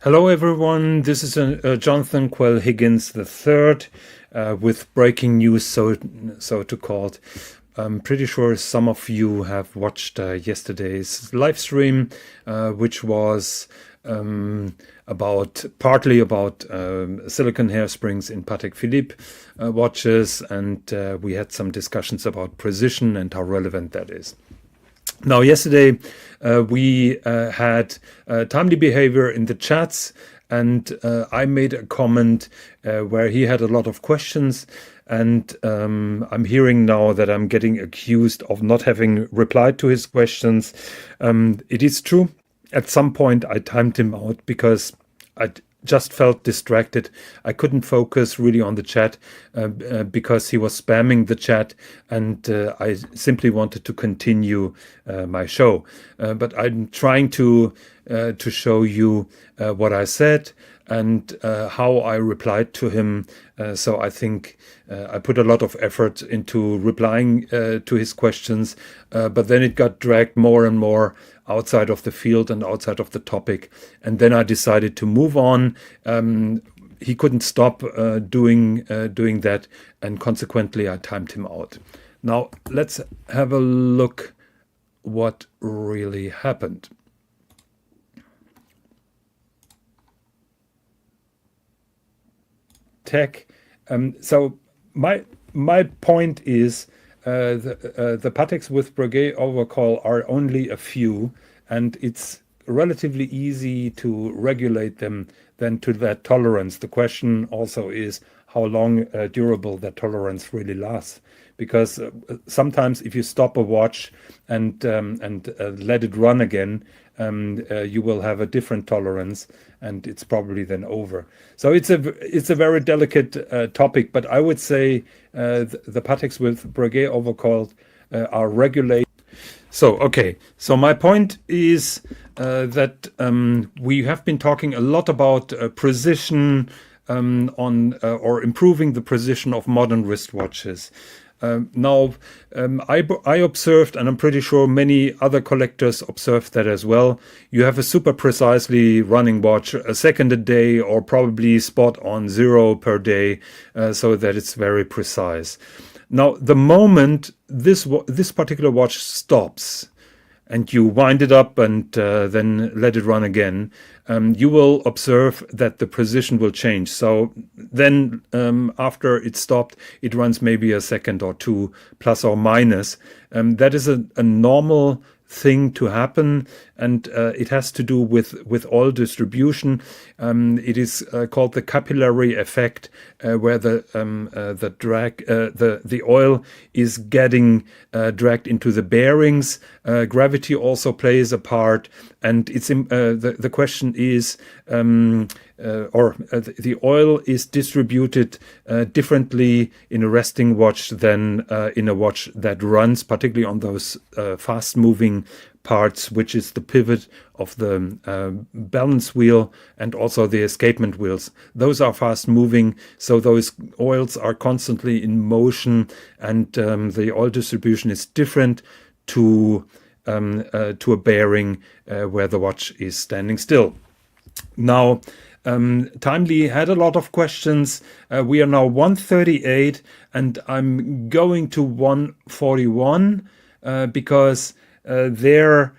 Hello, everyone. This is Jonathan Quell Higgins III with breaking news, so to called. I'm pretty sure some of you have watched yesterday's live stream, which was partly about silicon hairsprings in Patek Philippe watches, and we had some discussions about precision and how relevant that is. Now, yesterday we had timely behavior in the chats, and I made a comment where he had a lot of questions, and I'm hearing now that I'm getting accused of not having replied to his questions. It is true. At some point, I timed him out because I just felt distracted. I couldn't focus really on the chat because he was spamming the chat, and I simply wanted to continue my show. But I'm trying to show you what I said and how I replied to him. So I think I put a lot of effort into replying to his questions, but then it got dragged more and more outside of the field and outside of the topic. And then I decided to move on. He couldn't stop doing that, and consequently I timed him out. Now let's have a look what really happened. Tech. So my point is the Pateks with Breguet overcall are only a few, and it's relatively easy to regulate them than to that tolerance. The question also is how long durable that tolerance really lasts. Because sometimes if you stop a watch and let it run again, you will have a different tolerance, and it's probably then over. So it's a very delicate topic, but I would say the Pateks with Breguet overcalled are regulated. So my point is that we have been talking a lot about precision or improving the precision of modern wristwatches. Now, I observed, and I'm pretty sure many other collectors observed that as well. You have a super precisely running watch, a second a day, or probably spot on 0 per day, so that it's very precise. Now, the moment this particular watch stops, and you wind it up and then let it run again, you will observe that the precision will change. So then after it stopped, it runs maybe a second or two, plus or minus. That is a normal thing to happen, and it has to do with oil distribution. It is called the capillary effect, where the oil is getting dragged into the bearings. Gravity also plays a part, and it's the question is, the oil is distributed differently in a resting watch than in a watch that runs, particularly on those fast-moving parts, which is the pivot of the balance wheel and also the escapement wheels. Those are fast-moving, so those oils are constantly in motion, and the oil distribution is different to a bearing where the watch is standing still. Now, Timely had a lot of questions. We are now 138, and I'm going to 141 because there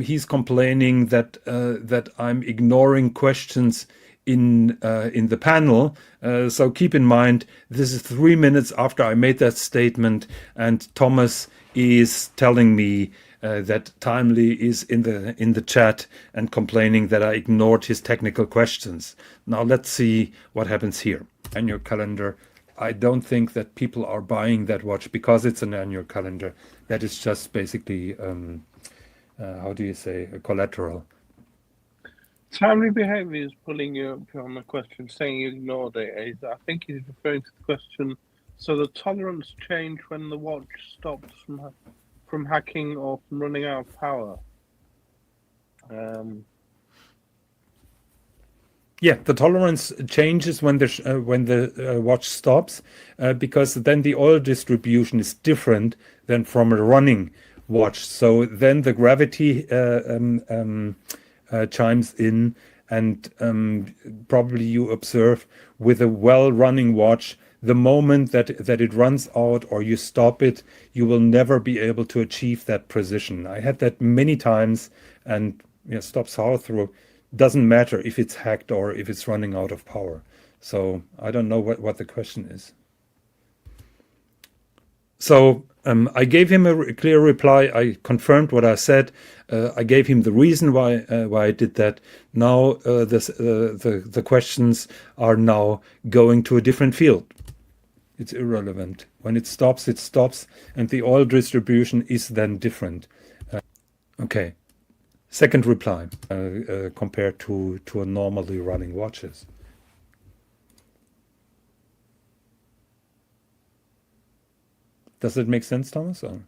he's complaining that I'm ignoring questions in the panel. So keep in mind, this is 3 minutes after I made that statement, and Thomas is telling me that Timely is in the chat and complaining that I ignored his technical questions. Now let's see what happens here. Annual calendar. I don't think that people are buying that watch because it's an annual calendar. That is just basically, how do you say, a collateral. Timely behaviour is pulling you up on the question, saying you ignored it. I think he's referring to the question. So the tolerance changed when the watch stopped from hacking or from running out of power. Yeah, the tolerance changes when the watch stops, because then the oil distribution is different than from a running watch. So then the gravity chimes in, And probably you observe with a well-running watch, the moment that it runs out or you stop it, you will never be able to achieve that precision. I had that many times, and stop power through doesn't matter if it's hacked or if it's running out of power. So I don't know what the question is. So I gave him a clear reply. I confirmed what I said. I gave him the reason why I did that. Now the questions are now going to a different field. It's irrelevant. When it stops, and the oil distribution is then different. Okay. Second reply compared to a normally running watches. Does it make sense, Thomas? Or?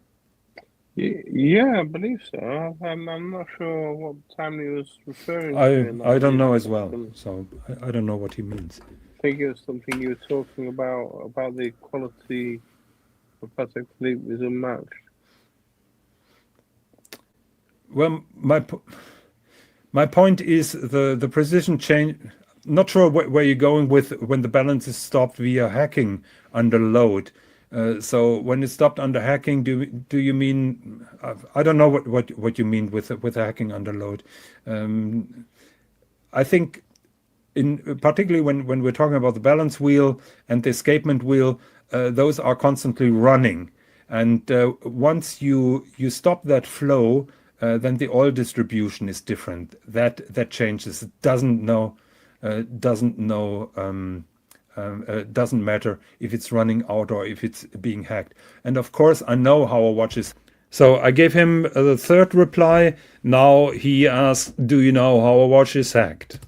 Yeah, I believe so. I'm not sure what time he was referring to. I don't know as well, so I don't know what he means. I think it was something you were talking about the quality of Patek Philippe is unmatched. Well, my point is the precision change. Not sure where you're going with when the balance is stopped via hacking under load. So when it's stopped under hacking, do you mean? I don't know what you mean with hacking under load. I think particularly when we're talking about the balance wheel and the escapement wheel, those are constantly running, and once you stop that flow, then the oil distribution is different. That changes. It doesn't matter if it's running out or if it's being hacked. And of course, I know how a watch is. So I gave him the third reply. Now he asks, do you know how a watch is hacked?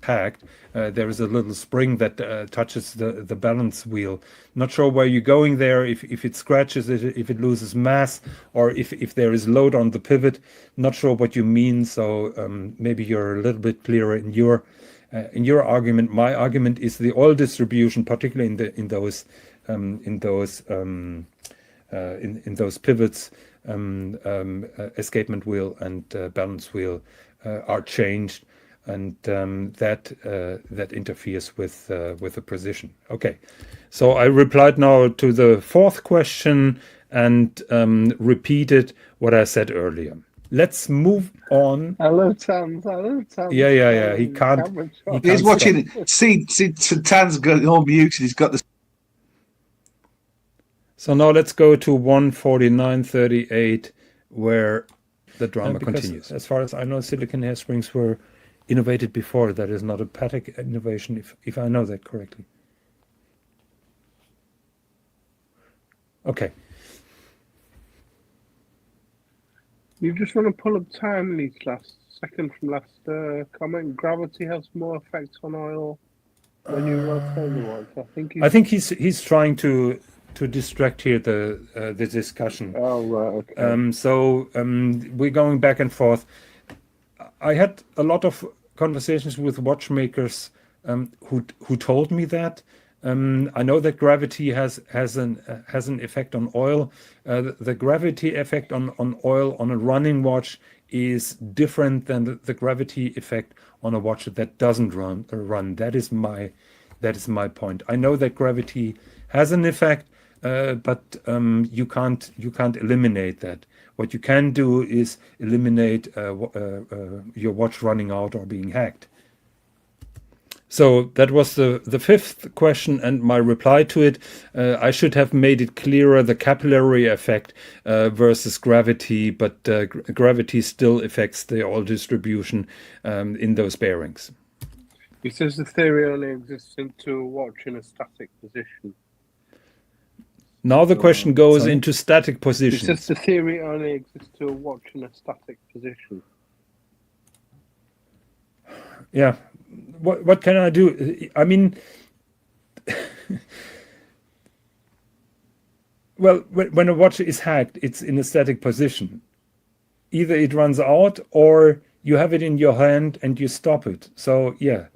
There is a little spring that touches the balance wheel. Not sure where you're going there, if it scratches it, if it loses mass, or if there is load on the pivot. Not sure what you mean, so maybe you're a little bit clearer in your argument. My argument is the oil distribution, particularly in those pivots, escapement wheel and balance wheel are changed, and that interferes with the precision. Okay, so I replied now to the fourth question and repeated what I said earlier. Let's move on. I love Tans. Yeah. He can't. He's watching. See, Tan's got all muted. He's got the. So now let's go to 149.38, where the drama continues. As far as I know, silicon hairsprings were innovated before. That is not a Patek innovation, if I know that correctly. Okay. You just want to pull up Timely's second from last comment. Gravity has more effect on oil when you rotate the watch. I think he's trying to distract here the discussion. Oh right, okay. So we're going back and forth. I had a lot of conversations with watchmakers who told me that. I know that gravity has an effect on oil. The gravity effect on oil on a running watch is different than the gravity effect on a watch that doesn't run. That is my point. I know that gravity has an effect, but you can't eliminate that. What you can do is eliminate your watch running out or being hacked. So that was the fifth question and my reply to it. I should have made it clearer, the capillary effect versus gravity, but gravity still affects the oil distribution in those bearings. He says the theory only exists into a watch in a static position. Now the question goes into static positions. He says the theory only exists to a watch in a static position. Yeah. What can I do? I mean, well, when a watch is hacked, it's in a static position. Either it runs out or you have it in your hand and you stop it. So yeah,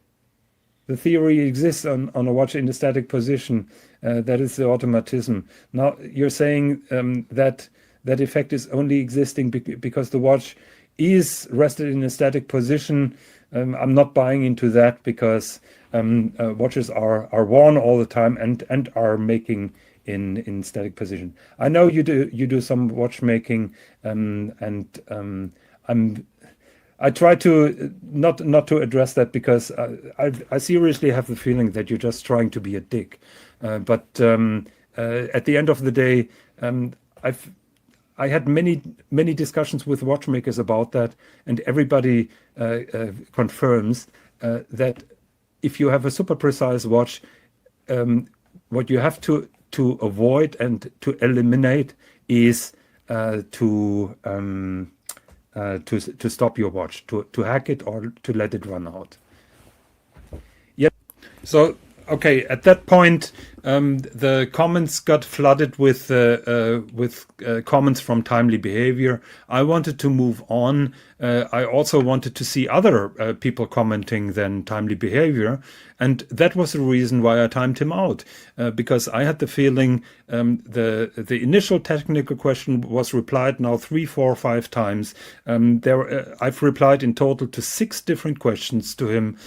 the theory exists on a watch in a static position. That is the automatism. Now you're saying that effect is only existing because the watch is rested in a static position. I'm not buying into that because watches are worn all the time and are making in static position. I know you do some watchmaking, and I try to not to address that because I seriously have the feeling that you're just trying to be a dick. But at the end of the day, I had many discussions with watchmakers about that, and everybody confirms that if you have a super precise watch, what you have to avoid and to eliminate is to stop your watch, to hack it or to let it run out. Yep. So okay, at that point, the comments got flooded with comments from timely behavior. I wanted to move on. I also wanted to see other people commenting than timely behavior, and that was the reason why I timed him out, because I had the feeling the initial technical question was replied now 3, 4, 5 times. I've replied in total to 6 different questions to him.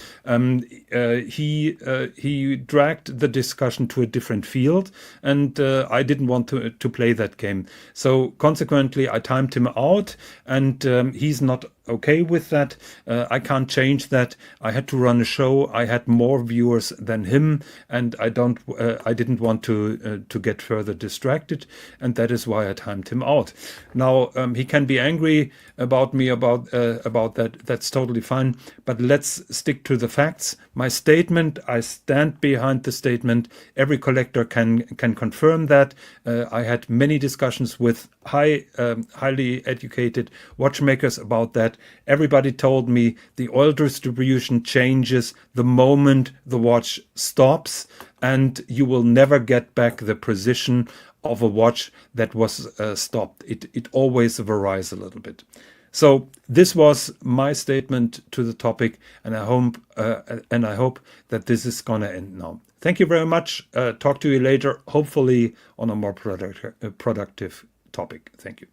He dragged the discussion to a different field, and I didn't want to play that game. So consequently, I timed him out, and he's not okay with that. I can't change that. I had to run a show. I had more viewers than him, and I didn't want to get further distracted, and that is why I timed him out. Now he can be angry about me about that. That's totally fine. But let's stick to the facts. My statement, I stand behind the statement. Every collector can confirm that. I had many discussions with highly educated watchmakers about that. Everybody told me the oil distribution changes the moment the watch stops, and you will never get back the precision of a watch that was stopped. It always varies a little bit. So this was my statement to the topic, and I hope that this is gonna end now. Thank you very much. Talk to you later, hopefully on a more productive topic. Thank you.